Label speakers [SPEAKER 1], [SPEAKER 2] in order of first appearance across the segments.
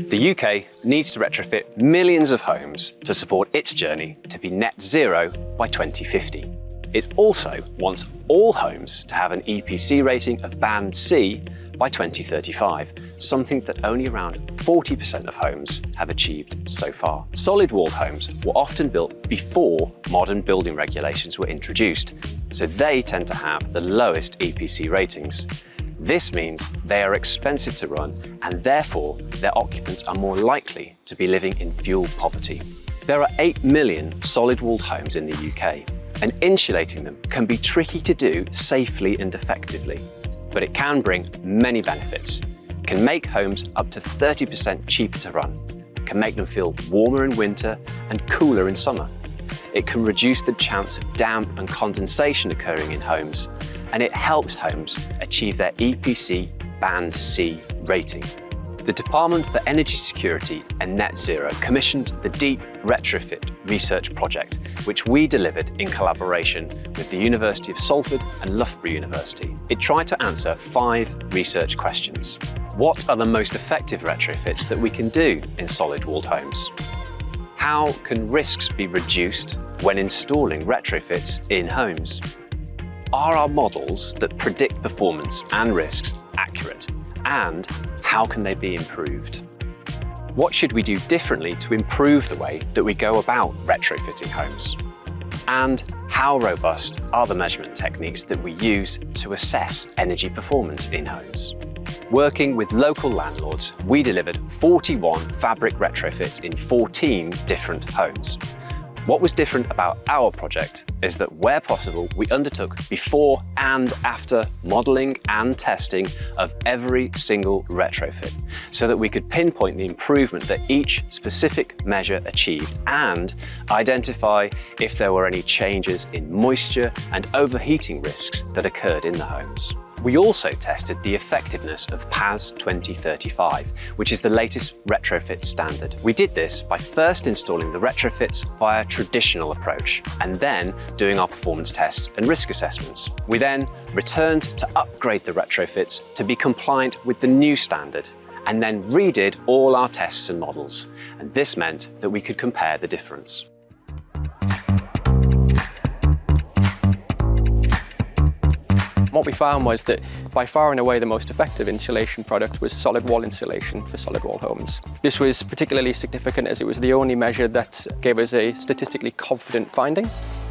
[SPEAKER 1] The UK needs to retrofit millions of homes to support its journey to be net zero by 2050. It also wants all homes to have an EPC rating of band C by 2035, something that only around 40% of homes have achieved so far. Solid-walled homes were often built before modern building regulations were introduced, so they tend to have the lowest EPC ratings. This means they are expensive to run and therefore their occupants are more likely to be living in fuel poverty. There are 8 million solid-walled homes in the UK, and insulating them can be tricky to do safely and effectively, but it can bring many benefits. It can make homes up to 30% cheaper to run, can make them feel warmer in winter and cooler in summer. It can reduce the chance of damp and condensation occurring in homes, and it helps homes achieve their EPC Band C rating. The Department for Energy Security and Net Zero commissioned the Deep Retrofit research project, which we delivered in collaboration with the University of Salford and Loughborough University. It tried to answer 5 research questions. What are the most effective retrofits that we can do in solid-walled homes? How can risks be reduced when installing retrofits in homes? Are our models that predict performance and risks accurate? And how can they be improved? What should we do differently to improve the way that we go about retrofitting homes? And how robust are the measurement techniques that we use to assess energy performance in homes? Working with local landlords, we delivered 41 fabric retrofits in 14 different homes. What was different about our project is that where possible, we undertook before and after modelling and testing of every single retrofit so that we could pinpoint the improvement that each specific measure achieved and identify if there were any changes in moisture and overheating risks that occurred in the homes. We also tested the effectiveness of PAS 2035, which is the latest retrofit standard. We did this by first installing the retrofits via a traditional approach and then doing our performance tests and risk assessments. We then returned to upgrade the retrofits to be compliant with the new standard and then redid all our tests and models. And this meant that we could compare the difference.
[SPEAKER 2] What we found was that by far and away the most effective insulation product was solid wall insulation for solid wall homes. This was particularly significant as it was the only measure that gave us a statistically confident finding,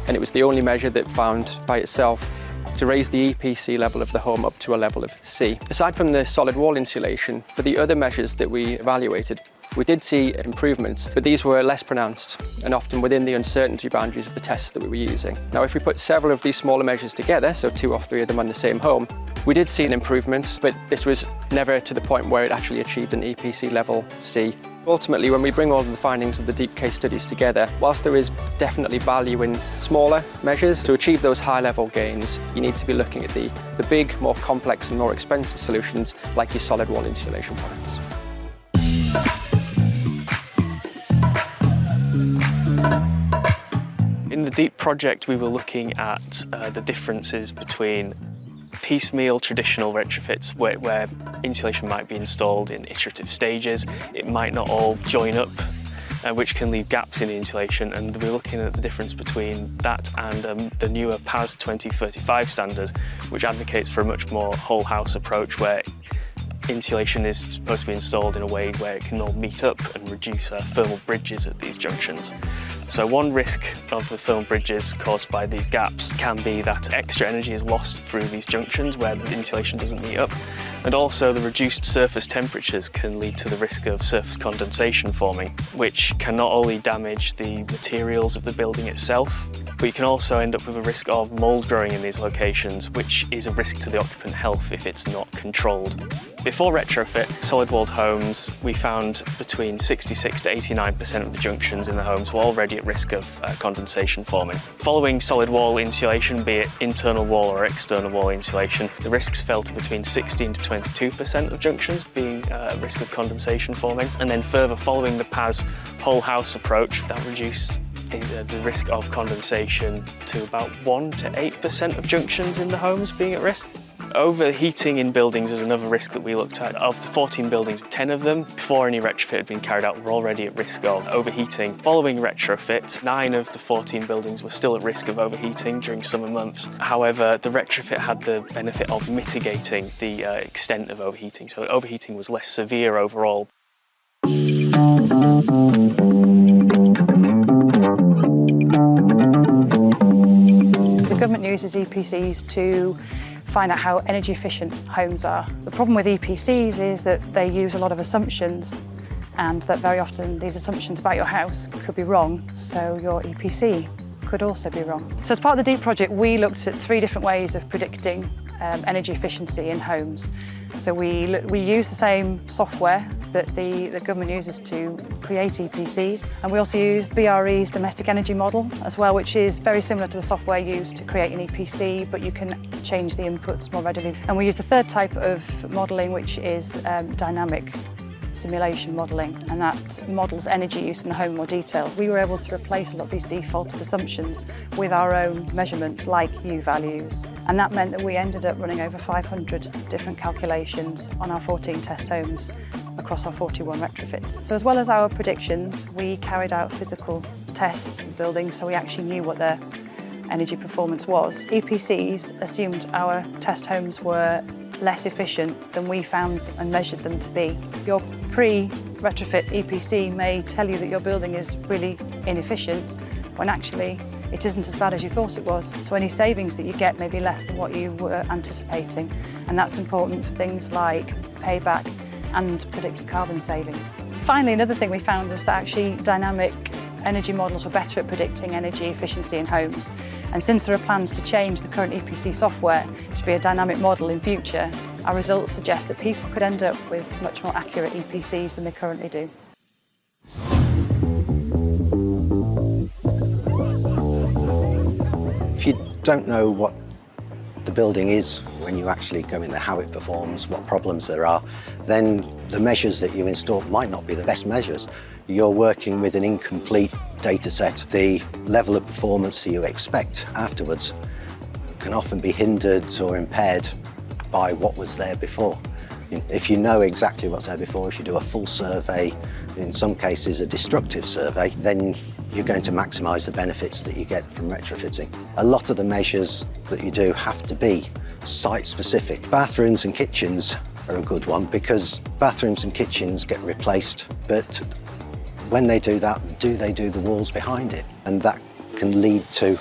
[SPEAKER 2] and it was the only measure that found by itself to raise the EPC level of the home up to a level of C. Aside from the solid wall insulation, for the other measures that we evaluated, we did see improvements, but these were less pronounced and often within the uncertainty boundaries of the tests that we were using. Now, if we put several of these smaller measures together, so 2 or 3 of them on the same home, we did see an improvement, but this was never to the point where it actually achieved an EPC level C. Ultimately, when we bring all of the findings of the deep case studies together, whilst there is definitely value in smaller measures, to achieve those high-level gains, you need to be looking at the big, more complex and more expensive solutions like your solid wall insulation products.
[SPEAKER 3] In the DEEP project, we were looking at the differences between piecemeal traditional retrofits where insulation might be installed in iterative stages. It might not all join up, which can leave gaps in the insulation, and we're looking at the difference between that and the newer PAS 2035 standard, which advocates for a much more whole house approach where insulation is supposed to be installed in a way where it can all meet up and reduce thermal bridges at these junctions. So one risk of the thermal bridges caused by these gaps can be that extra energy is lost through these junctions where the insulation doesn't meet up. And also the reduced surface temperatures can lead to the risk of surface condensation forming, which can not only damage the materials of the building itself, but you can also end up with a risk of mould growing in these locations, which is a risk to the occupant health if it's not controlled. Before retrofit, solid-walled homes, we found between 66 to 89% of the junctions in the homes were already at risk of condensation forming. Following solid wall insulation, be it internal wall or external wall insulation, the risks fell to between 16 to 22% of junctions being at risk of condensation forming. And then further, following the PAS whole house approach, that reduced the risk of condensation to about 1 to 8% of junctions in the homes being at risk. Overheating in buildings is another risk that we looked at. Of the 14 buildings, 10 of them, before any retrofit had been carried out, were already at risk of overheating. Following retrofit, 9 of the 14 buildings were still at risk of overheating during summer months. However, the retrofit had the benefit of mitigating the extent of overheating, so overheating was less severe overall.
[SPEAKER 4] The government uses EPCs to find out how energy efficient homes are. The problem with EPCs is that they use a lot of assumptions, and that very often these assumptions about your house could be wrong, so your EPC could also be wrong. So as part of the DEEP project, we looked at 3 different ways of predicting energy efficiency in homes. So we use the same software that the government uses to create EPCs, and we also used BRE's domestic energy model as well, which is very similar to the software used to create an EPC, but you can change the inputs more readily. And we used a third type of modelling, which is dynamic simulation modelling, and that models energy use in the home in more details. We were able to replace a lot of these defaulted assumptions with our own measurements like U values, and that meant that we ended up running over 500 different calculations on our 14 test homes across our 41 retrofits. So as well as our predictions, we carried out physical tests of the buildings, so we actually knew what their energy performance was. EPCs assumed our test homes were less efficient than we found and measured them to be. Your pre-retrofit EPC may tell you that your building is really inefficient, when actually it isn't as bad as you thought it was. So any savings that you get may be less than what you were anticipating, and that's important for things like payback and predicted carbon savings. Finally, another thing we found was that actually dynamic energy models were better at predicting energy efficiency in homes. And since there are plans to change the current EPC software to be a dynamic model in future, our results suggest that people could end up with much more accurate EPCs than they currently do.
[SPEAKER 5] If you don't know what the building is when you actually go in there, how it performs, what problems there are, then the measures that you install might not be the best measures. You're working with an incomplete data set. The level of performance that you expect afterwards can often be hindered or impaired by what was there before. If you know exactly what's there before, if you do a full survey, in some cases a destructive survey, then you're going to maximise the benefits that you get from retrofitting. A lot of the measures that you do have to be site-specific. Bathrooms and kitchens are a good one, because bathrooms and kitchens get replaced, but when they do that, do they do the walls behind it? And that can lead to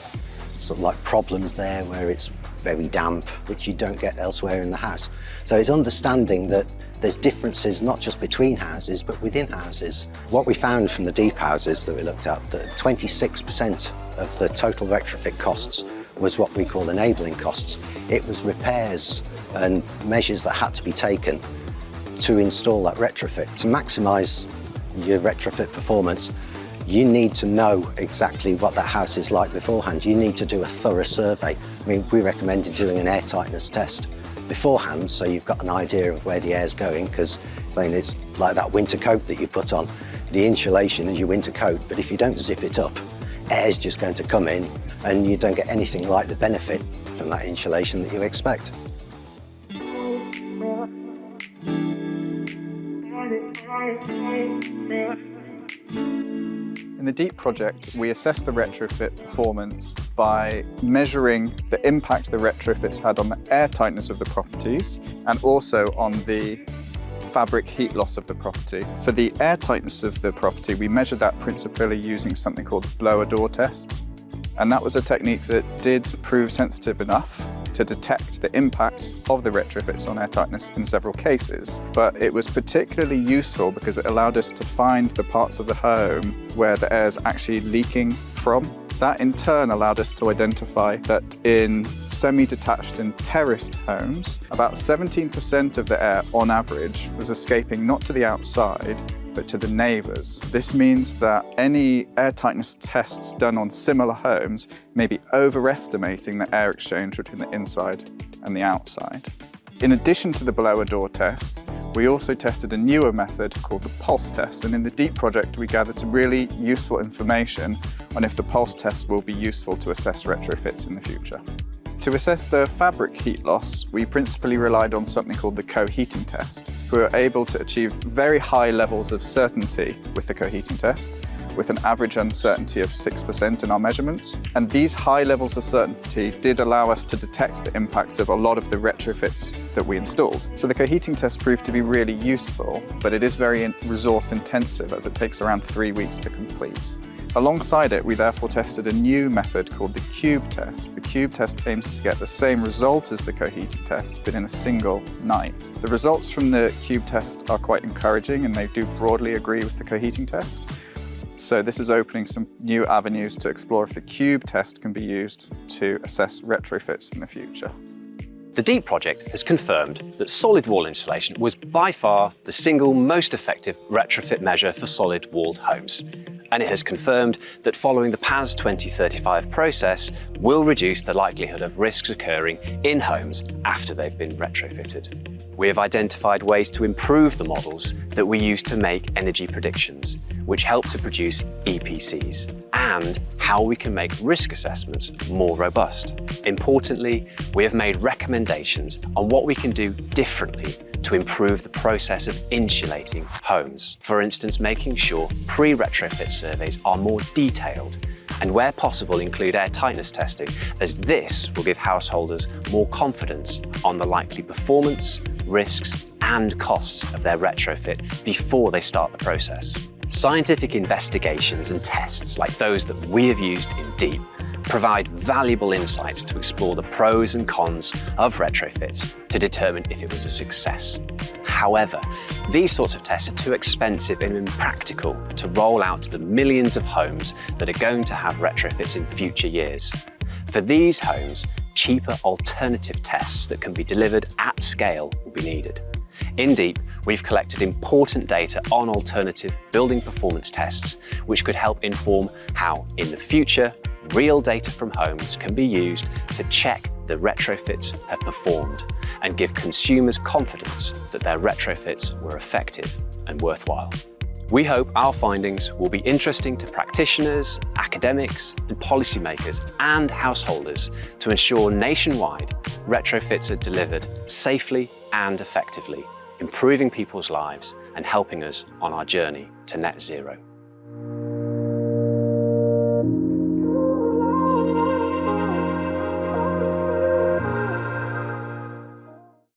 [SPEAKER 5] sort of like problems there where it's very damp, which you don't get elsewhere in the house. So it's understanding that there's differences not just between houses, but within houses. What we found from the DEEP houses that we looked at, that 26% of the total retrofit costs was what we call enabling costs. It was repairs and measures that had to be taken to install that retrofit. To maximise your retrofit performance, you need to know exactly what that house is like beforehand. You need to do a thorough survey. I mean, we recommended doing an air tightness test beforehand, so you've got an idea of where the air's going, because I mean, it's like that winter coat that you put on. The insulation is your winter coat, but if you don't zip it up, air's just going to come in and you don't get anything like the benefit from that insulation that you expect.
[SPEAKER 6] In the DEEP project, we assessed the retrofit performance by measuring the impact the retrofits had on the air tightness of the properties and also on the fabric heat loss of the property. For the air tightness of the property, we measured that principally using something called the blower door test. And that was a technique that did prove sensitive enough to detect the impact of the retrofits on air tightness in several cases. But it was particularly useful because it allowed us to find the parts of the home where the air is actually leaking from. That in turn allowed us to identify that in semi-detached and terraced homes, about 17% of the air on average was escaping not to the outside, but to the neighbours. This means that any air tightness tests done on similar homes may be overestimating the air exchange between the inside and the outside. In addition to the blower door test, we also tested a newer method called the pulse test, and in the DEEP project we gathered some really useful information on if the pulse test will be useful to assess retrofits in the future. To assess the fabric heat loss, we principally relied on something called the co-heating test. We were able to achieve very high levels of certainty with the co-heating test, with an average uncertainty of 6% in our measurements. And these high levels of certainty did allow us to detect the impact of a lot of the retrofits that we installed. So the co-heating test proved to be really useful, but it is very resource intensive as it takes around 3 weeks to complete. Alongside it, we therefore tested a new method called the cube test. The cube test aims to get the same result as the co-heating test, but in a single night. The results from the cube test are quite encouraging, and they do broadly agree with the co-heating test. So this is opening some new avenues to explore if the cube test can be used to assess retrofits in the future.
[SPEAKER 1] The DEEP project has confirmed that solid wall insulation was by far the single most effective retrofit measure for solid walled homes. And it has confirmed that following the PAS 2035 process will reduce the likelihood of risks occurring in homes after they've been retrofitted. We have identified ways to improve the models that we use to make energy predictions, which help to produce EPCs, and how we can make risk assessments more robust. Importantly, we have made recommendations on what we can do differently to improve the process of insulating homes. For instance, making sure pre-retrofit surveys are more detailed and where possible include air tightness testing, as this will give householders more confidence on the likely performance, risks and costs of their retrofit before they start the process. Scientific investigations and tests like those that we have used in DEEP provide valuable insights to explore the pros and cons of retrofits to determine if it was a success. However, these sorts of tests are too expensive and impractical to roll out to the millions of homes that are going to have retrofits in future years. For these homes, cheaper alternative tests that can be delivered at scale will be needed. In DEEP, we've collected important data on alternative building performance tests, which could help inform how, in the future, real data from homes can be used to check the retrofits have performed and give consumers confidence that their retrofits were effective and worthwhile. We hope our findings will be interesting to practitioners, academics, and policymakers and householders to ensure nationwide retrofits are delivered safely and effectively, improving people's lives and helping us on our journey to net zero.